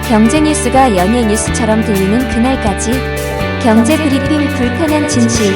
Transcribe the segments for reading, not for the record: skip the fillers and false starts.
경제 뉴스가 연예 뉴스처럼 들리는 그날까지 경제 브리핑 불편한 진실.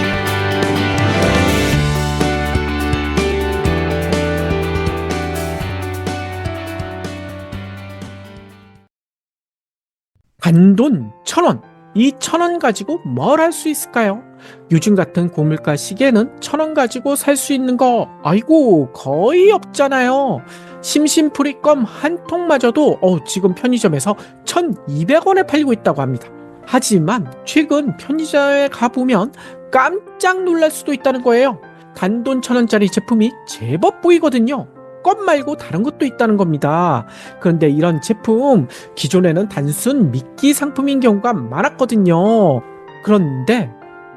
단돈 1,000원. 이 1,000원 가지고 뭘 할 수 있을까요? 요즘 같은 고물가 시기에는 1,000원 가지고 살 수 있는 거 아이고 거의 없잖아요. 심심풀이 껌 한 통마저도 지금 편의점에서 1,200원에 팔리고 있다고 합니다. 하지만 최근 편의점에 가보면 깜짝 놀랄 수도 있다는 거예요. 단돈 1,000원짜리 제품이 제법 보이거든요. 껌 말고 다른 것도 있다는 겁니다. 그런데 이런 제품 기존에는 단순 미끼 상품인 경우가 많았거든요. 그런데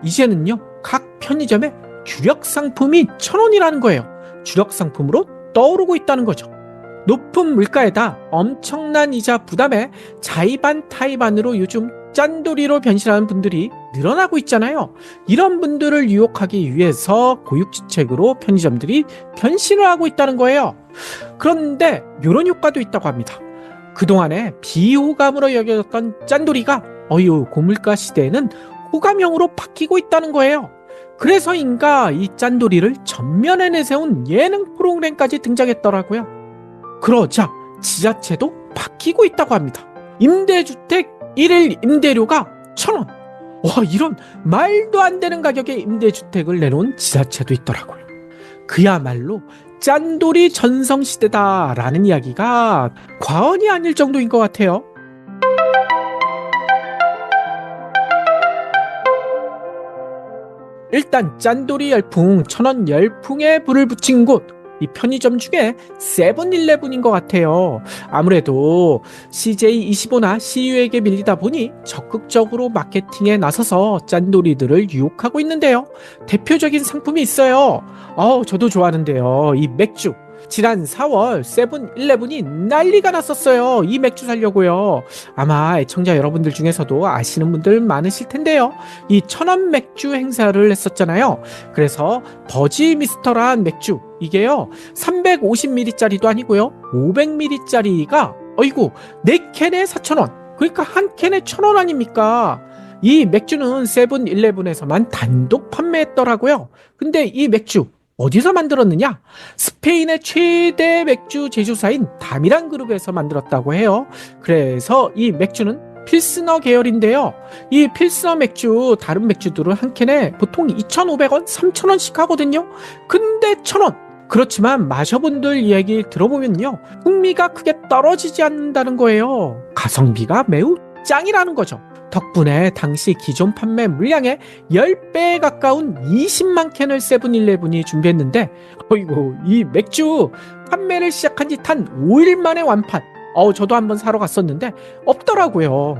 이제는요, 각 편의점에 주력 상품이 1,000원이라는 거예요. 주력 상품으로 떠오르고 있다는 거죠. 높은 물가에다 엄청난 이자 부담에 자의반 타의반으로 요즘 짠돌이로 변신하는 분들이 늘어나고 있잖아요. 이런 분들을 유혹하기 위해서 고육지책으로 편의점들이 변신을 하고 있다는 거예요. 그런데 이런 효과도 있다고 합니다. 그동안에 비호감으로 여겨졌던 짠돌이가 고물가 시대에는 호감형으로 바뀌고 있다는 거예요. 그래서인가 이 짠돌이를 전면에 내세운 예능 프로그램까지 등장했더라고요. 그러자 지자체도 바뀌고 있다고 합니다. 임대주택 1일 임대료가 1,000원. 이런 말도 안 되는 가격의 임대주택을 내놓은 지자체도 있더라고요. 그야말로 짠돌이 전성시대다라는 이야기가 과언이 아닐 정도인 것 같아요. 일단 짠돌이 열풍, 1,000원 열풍에 불을 붙인 곳, 이 편의점 중에 세븐일레븐인 것 같아요. 아무래도 CJ25나 CU에게 밀리다 보니 적극적으로 마케팅에 나서서 짠돌이들을 유혹하고 있는데요. 대표적인 상품이 있어요. 저도 좋아하는데요. 이 맥주. 지난 4월 세븐일레븐이 난리가 났었어요. 이 맥주 사려고요. 아마 애청자 여러분들 중에서도 아시는 분들 많으실 텐데요. 이 1,000원 맥주 행사를 했었잖아요. 그래서 버지 미스터란 맥주, 이게요 350ml짜리도 아니고요 500ml짜리가 4캔에 4,000원. 그러니까 한 캔에 1,000원 아닙니까? 이 맥주는 세븐일레븐에서만 단독 판매했더라고요. 근데 이 맥주 어디서 만들었느냐? 스페인의 최대 맥주 제조사인 다미란 그룹에서 만들었다고 해요. 그래서 이 맥주는 필스너 계열인데요. 이 필스너 맥주, 다른 맥주들은 한 캔에 보통 2,500원, 3,000원씩 하거든요. 근데 1,000원. 그렇지만 마셔본들 이야기 들어보면요, 풍미가 크게 떨어지지 않는다는 거예요. 가성비가 매우 짱이라는 거죠. 덕분에 당시 기존 판매 물량의 10배에 가까운 20만 캔을 세븐일레븐이 준비했는데 이 맥주 판매를 시작한 지 단 5일 만에 완판. 저도 한번 사러 갔었는데 없더라고요.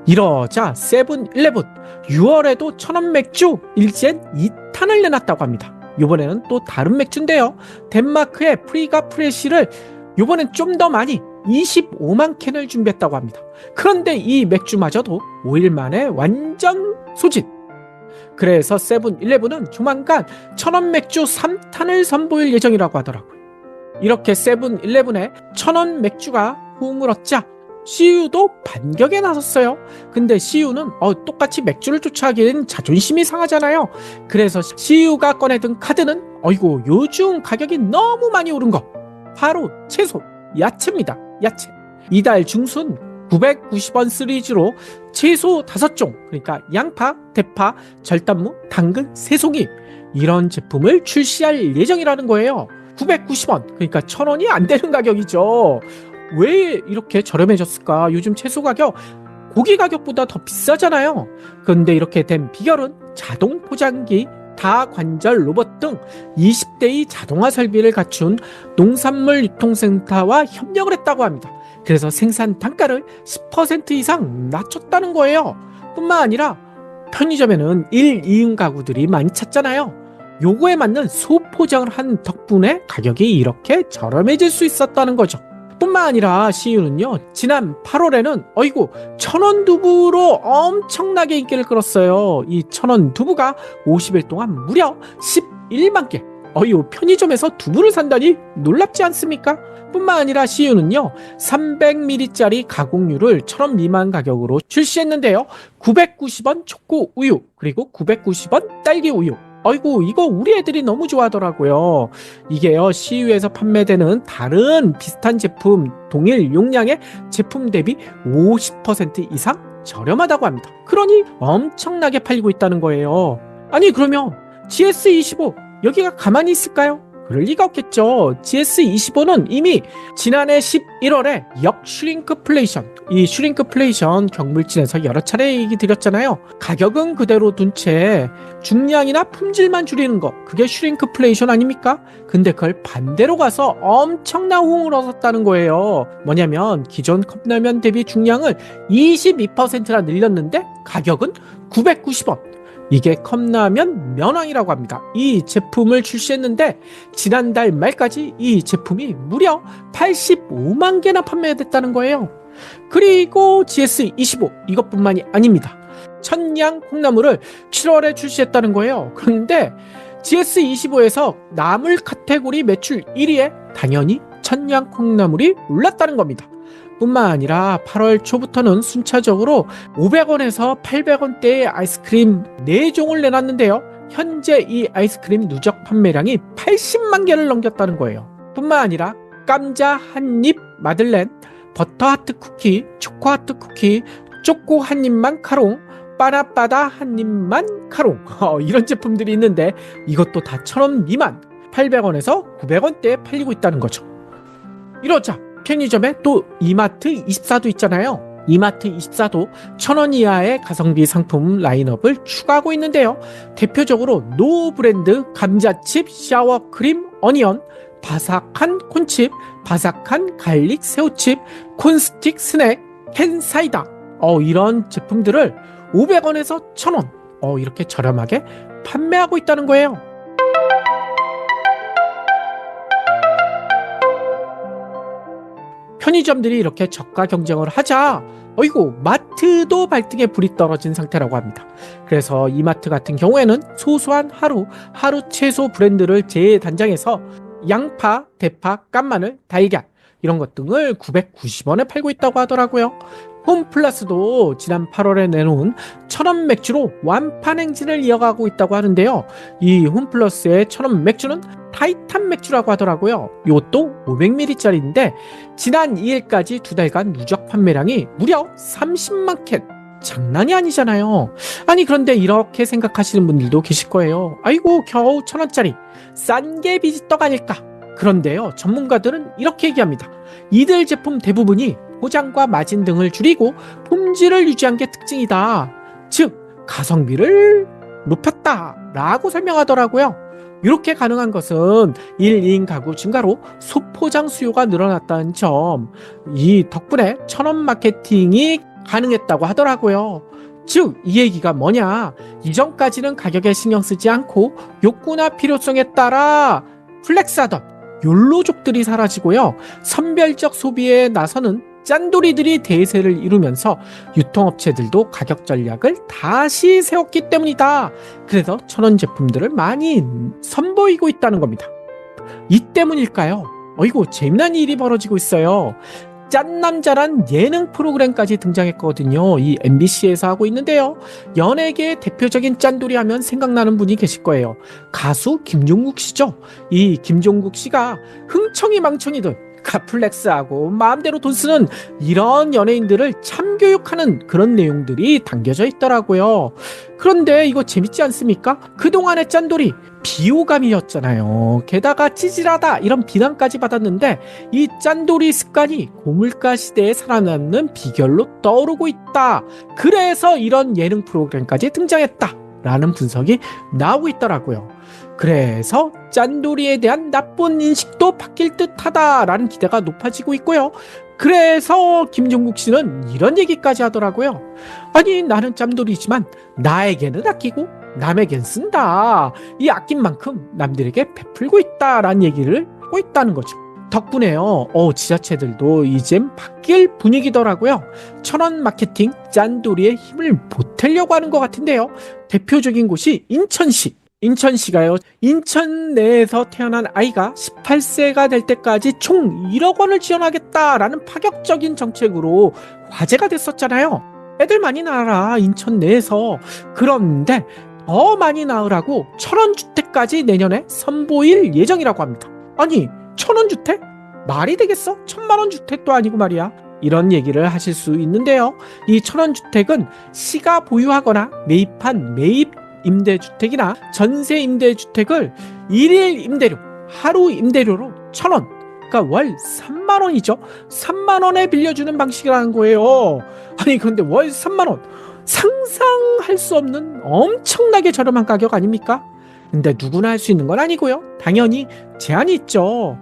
이러자 세븐일레븐 6월에도 1,000원 맥주 일젠 2탄을 내놨다고 합니다. 이번에는 또 다른 맥주인데요. 덴마크의 프리가 프레시를 이번엔 좀 더 많이 25만 캔을 준비했다고 합니다. 그런데 이 맥주마저도 5일 만에 완전 소진. 그래서 세븐일레븐은 조만간 1,000원 맥주 3탄을 선보일 예정이라고 하더라고요. 이렇게 세븐일레븐의 1,000원 맥주가 호응을 얻자 CU도 반격에 나섰어요. 근데 CU는 똑같이 맥주를 쫓아가기엔 자존심이 상하잖아요. 그래서 CU가 꺼내든 카드는 요즘 가격이 너무 많이 오른 거, 바로 채소, 야채입니다. 야채. 이달 중순 990원 시리즈로 채소 5종, 그러니까 양파, 대파, 절단무, 당근, 새송이, 이런 제품을 출시할 예정이라는 거예요. 990원, 그러니까 1,000원이 안 되는 가격이죠. 왜 이렇게 저렴해졌을까? 요즘 채소 가격, 고기 가격보다 더 비싸잖아요. 그런데 이렇게 된 비결은 자동 포장기, 다관절 로봇 등 20대의 자동화 설비를 갖춘 농산물 유통센터와 협력을 했다고 합니다. 그래서 생산 단가를 10% 이상 낮췄다는 거예요. 뿐만 아니라 편의점에는 1, 2인 가구들이 많이 찾잖아요. 요거에 맞는 소포장을 한 덕분에 가격이 이렇게 저렴해질 수 있었다는 거죠. 뿐만 아니라 CU는요, 지난 8월에는 1,000원 두부로 엄청나게 인기를 끌었어요. 이 1,000원 두부가 50일 동안 무려 11만 개. 편의점에서 두부를 산다니 놀랍지 않습니까? 뿐만 아니라 CU는요 300ml짜리 가공류를 1,000원 미만 가격으로 출시했는데요. 990원 초코 우유 그리고 990원 딸기 우유. 아이고 이거 우리 애들이 너무 좋아하더라고요. 이게요 CU에서 판매되는 다른 비슷한 제품 동일 용량의 제품 대비 50% 이상 저렴하다고 합니다. 그러니 엄청나게 팔리고 있다는 거예요. 아니 그러면 GS25 여기가 가만히 있을까요? 그럴 리가 없겠죠. GS25는 이미 지난해 11월에 슈링크플레이션, 이 슈링크플레이션 경물진에서 여러 차례 얘기 드렸잖아요. 가격은 그대로 둔 채 중량이나 품질만 줄이는 거, 그게 슈링크플레이션 아닙니까? 근데 그걸 반대로 가서 엄청난 호응을 얻었다는 거예요. 뭐냐면 기존 컵라면 대비 중량을 22%나 늘렸는데 가격은 990원. 이게 컵라면 면왕이라고 합니다. 이 제품을 출시했는데 지난달 말까지 이 제품이 무려 85만 개나 판매됐다는 거예요. 그리고 GS25 이것뿐만이 아닙니다. 천냥 콩나물을 7월에 출시했다는 거예요. 그런데 GS25에서 나물 카테고리 매출 1위에 당연히 천냥 콩나물이 올랐다는 겁니다. 뿐만 아니라 8월 초부터는 순차적으로 500원에서 800원대의 아이스크림 4종을 내놨는데요. 현재 이 아이스크림 누적 판매량이 80만 개를 넘겼다는 거예요. 뿐만 아니라 감자 한입 마들렌, 버터 하트 쿠키, 초코 하트 쿠키, 초코 한입만 카롱, 빠라빠다 한입만 카롱 이런 제품들이 있는데 이것도 다 1,000원 미만 800원에서 900원대에 팔리고 있다는 거죠. 이러자 편의점에 또 이마트24도 있잖아요. 이마트24도 1,000원 이하의 가성비 상품 라인업을 추가하고 있는데요. 대표적으로 노 브랜드 감자칩, 샤워크림, 어니언, 바삭한 콘칩, 바삭한 갈릭 새우칩, 콘스틱 스낵, 캔 사이다 이런 제품들을 500원에서 1,000원 이렇게 저렴하게 판매하고 있다는 거예요. 편의점들이 이렇게 저가 경쟁을 하자 어이고 마트도 발등에 불이 떨어진 상태라고 합니다. 그래서 이마트 같은 경우에는 소소한 하루 채소 브랜드를 재단장해서 양파, 대파, 깐마늘, 달걀 이런 것 등을 990원에 팔고 있다고 하더라고요. 홈플러스도 지난 8월에 내놓은 1,000원 맥주로 완판 행진을 이어가고 있다고 하는데요. 이 홈플러스의 1,000원 맥주는 타이탄 맥주라고 하더라고요. 이것도 500ml짜리인데 지난 2일까지 2달간 누적 판매량이 무려 30만 캔. 장난이 아니잖아요. 아니 그런데 이렇게 생각하시는 분들도 계실 거예요. 아이고 겨우 1,000원짜리 싼 게 비지떡 아닐까. 그런데요 전문가들은 이렇게 얘기합니다. 이들 제품 대부분이 포장과 마진 등을 줄이고 품질을 유지한 게 특징이다. 즉 가성비를 높였다 라고 설명하더라고요. 이렇게 가능한 것은 1인 가구 증가로 소포장 수요가 늘어났다는 점, 이 덕분에 1,000원 마케팅이 가능했다고 하더라고요. 즉 이 얘기가 뭐냐, 이전까지는 가격에 신경 쓰지 않고 욕구나 필요성에 따라 플렉스하던 욜로족들이 사라지고요, 선별적 소비에 나서는 짠돌이들이 대세를 이루면서 유통업체들도 가격 전략을 다시 세웠기 때문이다. 그래서 1,000원 제품들을 많이 선보이고 있다는 겁니다. 이 때문일까요? 어이구 재미난 일이 벌어지고 있어요. 짠남자란 예능 프로그램까지 등장했거든요. 이 MBC에서 하고 있는데요. 연예계의 대표적인 짠돌이 하면 생각나는 분이 계실 거예요. 가수 김종국 씨죠. 이 김종국 씨가 흥청이 망청이든 플렉스하고 마음대로 돈 쓰는 이런 연예인들을 참교육하는 그런 내용들이 담겨져 있더라고요. 그런데 이거 재밌지 않습니까? 그동안의 짠돌이 비호감이었잖아요. 게다가 찌질하다 이런 비난까지 받았는데 이 짠돌이 습관이 고물가 시대에 살아남는 비결로 떠오르고 있다. 그래서 이런 예능 프로그램까지 등장했다 라는 분석이 나오고 있더라고요. 그래서 짠돌이에 대한 나쁜 인식도 바뀔 듯하다 라는 기대가 높아지고 있고요. 그래서 김종국 씨는 이런 얘기까지 하더라고요. 아니 나는 짠돌이지만 나에게는 아끼고 남에겐 쓴다. 이 아낀 만큼 남들에게 베풀고 있다 라는 얘기를 하고 있다는 거죠. 덕분에요 지자체들도 이젠 바뀔 분위기더라고요. 1,000원 마케팅 짠돌이의 힘을 보태려고 하는 것 같은데요. 대표적인 곳이 인천시. 인천시가요, 인천 내에서 태어난 아이가 18세가 될 때까지 총 1억 원을 지원하겠다라는 파격적인 정책으로 화제가 됐었잖아요. 애들 많이 낳아라, 인천 내에서. 그런데 더 많이 낳으라고 1,000원 주택까지 내년에 선보일 예정이라고 합니다. 아니, 1,000원 주택? 말이 되겠어? 1,000만 원 주택도 아니고 말이야. 이런 얘기를 하실 수 있는데요. 이 1,000원 주택은 시가 보유하거나 매입한 매입 임대주택이나 전세 임대주택을 일일 임대료, 하루 임대료로 1,000원, 그러니까 월 3만 원이죠. 3만 원에 빌려주는 방식이라는 거예요. 아니, 그런데 월 3만 원, 상상할 수 없는 엄청나게 저렴한 가격 아닙니까? 근데 누구나 할 수 있는 건 아니고요. 당연히 제한이 있죠.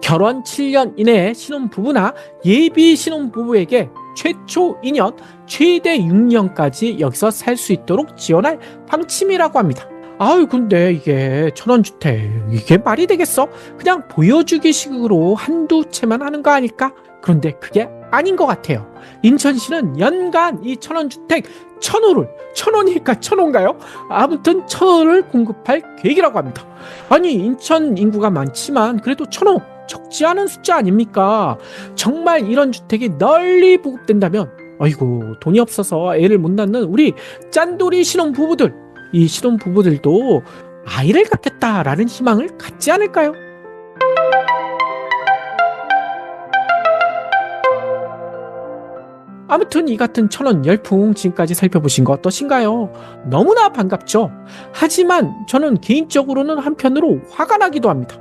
결혼 7년 이내의 신혼부부나 예비 신혼부부에게 최초 2년, 최대 6년까지 여기서 살 수 있도록 지원할 방침이라고 합니다. 아유, 근데 이게 1,000원 주택, 이게 말이 되겠어? 그냥 보여주기식으로 한두 채만 하는 거 아닐까? 그런데 그게 아닌 것 같아요. 인천시는 연간 이 1,000원 주택 1,000호를, 1,000원이니까 1,000호인가요? 아무튼 1,000호를 공급할 계획이라고 합니다. 아니, 인천 인구가 많지만 그래도 1,000호 적지 않은 숫자 아닙니까? 정말 이런 주택이 널리 보급된다면, 아이고, 돈이 없어서 애를 못 낳는 우리 짠돌이 신혼부부들, 이 신혼부부들도 아이를 갖겠다라는 희망을 갖지 않을까요? 아무튼 이 같은 1,000원 열풍 지금까지 살펴보신 거 어떠신가요? 너무나 반갑죠? 하지만 저는 개인적으로는 한편으로 화가 나기도 합니다.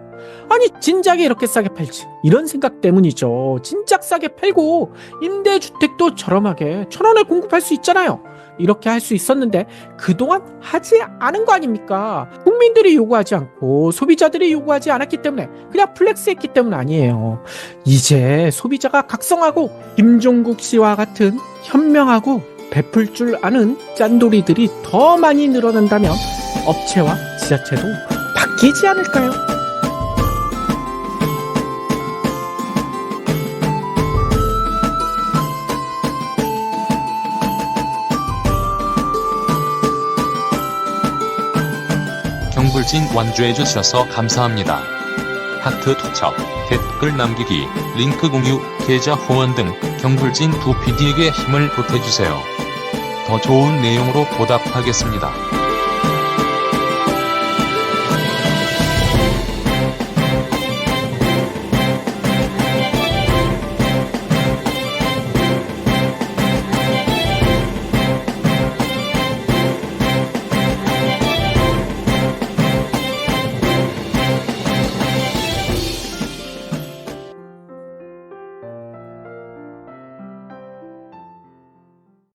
아니, 진작에 이렇게 싸게 팔지, 이런 생각 때문이죠. 진작 싸게 팔고 임대주택도 저렴하게 1,000원에 공급할 수 있잖아요. 이렇게 할 수 있었는데 그동안 하지 않은 거 아닙니까? 국민들이 요구하지 않고 소비자들이 요구하지 않았기 때문에, 그냥 플렉스했기 때문 아니에요. 이제 소비자가 각성하고 김종국 씨와 같은 현명하고 베풀 줄 아는 짠돌이들이 더 많이 늘어난다면 업체와 지자체도 바뀌지 않을까요? 경불진 완주해 주셔서 감사합니다. 하트 투척, 댓글 남기기, 링크 공유, 계좌 후원 등 경불진 두 PD에게 힘을 보태주세요. 더 좋은 내용으로 보답하겠습니다.